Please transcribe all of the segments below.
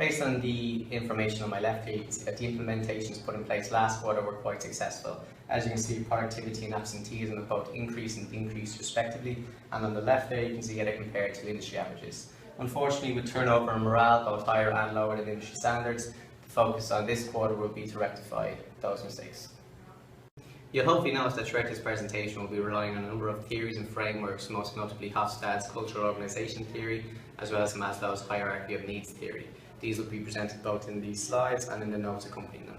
Based on the information on my left here, you can see that the implementations put in place last quarter were quite successful. As you can see, productivity and absenteeism have both increased and decreased respectively, and on the left there you can see it compared to industry averages. Unfortunately, with turnover and morale both higher and lower than industry standards, the focus on this quarter will be to rectify those mistakes. You'll hopefully notice that throughout this presentation we'll be relying on a number of theories and frameworks, most notably Hofstade's cultural organisation theory, as well as Maslow's hierarchy of needs theory. These will be presented both in these slides and in the notes accompanying them.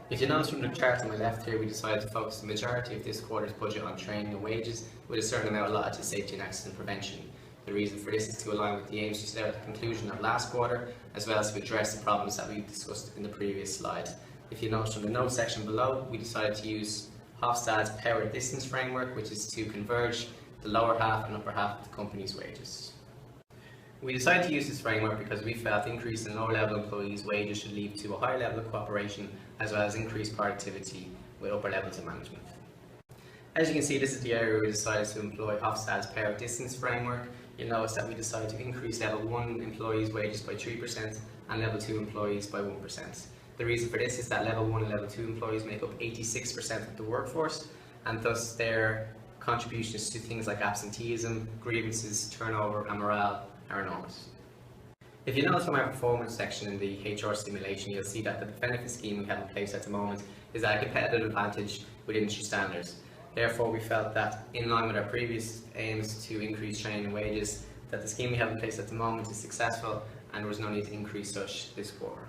If you notice from the chart on my left here, we decided to focus the majority of this quarter's budget on training and wages, with a certain amount allotted to safety and accident prevention. The reason for this is to align with the aims we set out at the conclusion of last quarter, as well as to address the problems that we discussed in the previous slide. If you notice from the notes section below, we decided to use Hofstade's power distance framework, which is to converge the lower half and upper half of the company's wages. We decided to use this framework because we felt increase in lower-level employees' wages should lead to a higher level of cooperation, as well as increased productivity with upper levels of management. As you can see, this is the area where we decided to employ Hofstade's power distance framework. You'll notice that we decided to increase level 1 employees' wages by 3% and level 2 employees by 1%. The reason for this is that level 1 and level 2 employees make up 86% of the workforce, and thus their contributions to things like absenteeism, grievances, turnover and morale are enormous. If you notice from our performance section in the HR simulation, you'll see that the benefit scheme we have in place at the moment is at a competitive advantage with industry standards. Therefore, we felt that, in line with our previous aims to increase training and wages, that the scheme we have in place at the moment is successful and there was no need to increase such this quarter.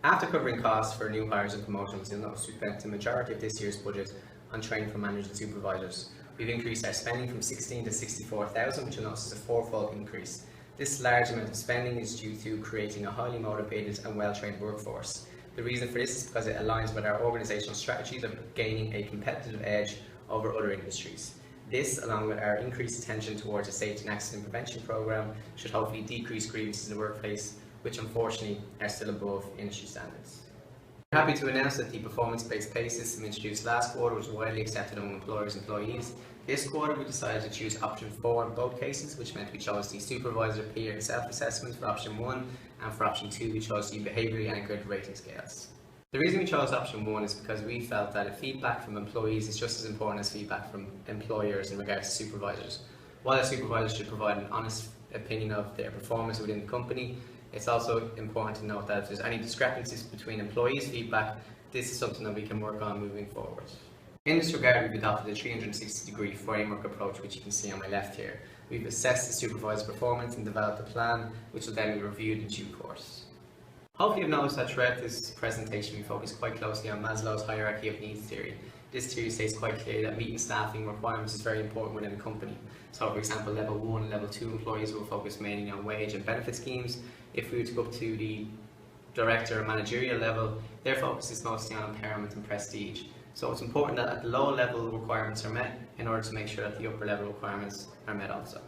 After covering costs for new hires and promotions, you'll notice we spent the majority of this year's budget on training for managers and supervisors. We've increased our spending from 16 to 64,000, which you'll notice is a fourfold increase. This large amount of spending is due to creating a highly motivated and well-trained workforce. The reason for this is because it aligns with our organisational strategies of gaining a competitive edge over other industries. This, along with our increased attention towards a safety and accident prevention programme, should hopefully decrease grievances in the workplace, which unfortunately are still above industry standards. We're happy to announce that the performance-based pay system introduced last quarter was widely accepted among employers and employees. This quarter we decided to choose option 4 in both cases, which meant we chose the supervisor peer and self-assessment for option 1, and for option 2 we chose the behaviourally anchored rating scales. The reason we chose option 1 is because we felt that feedback from employees is just as important as feedback from employers in regards to supervisors. While a supervisor should provide an honest opinion of their performance within the company, it's also important to note that if there's any discrepancies between employees' feedback, this is something that we can work on moving forward. In this regard, we've adopted a 360-degree framework approach, which you can see on my left here. We've assessed the supervisor's performance and developed a plan, which will then be reviewed in due course. Hopefully you've noticed that throughout this presentation we focus quite closely on Maslow's hierarchy of needs theory. This theory states quite clearly that meeting staffing requirements is very important within a company. So for example, level 1 and level 2 employees will focus mainly on wage and benefit schemes. If we were to go up to the director or managerial level, their focus is mostly on empowerment and prestige. So it's important that at the lower level requirements are met in order to make sure that the upper level requirements are met also.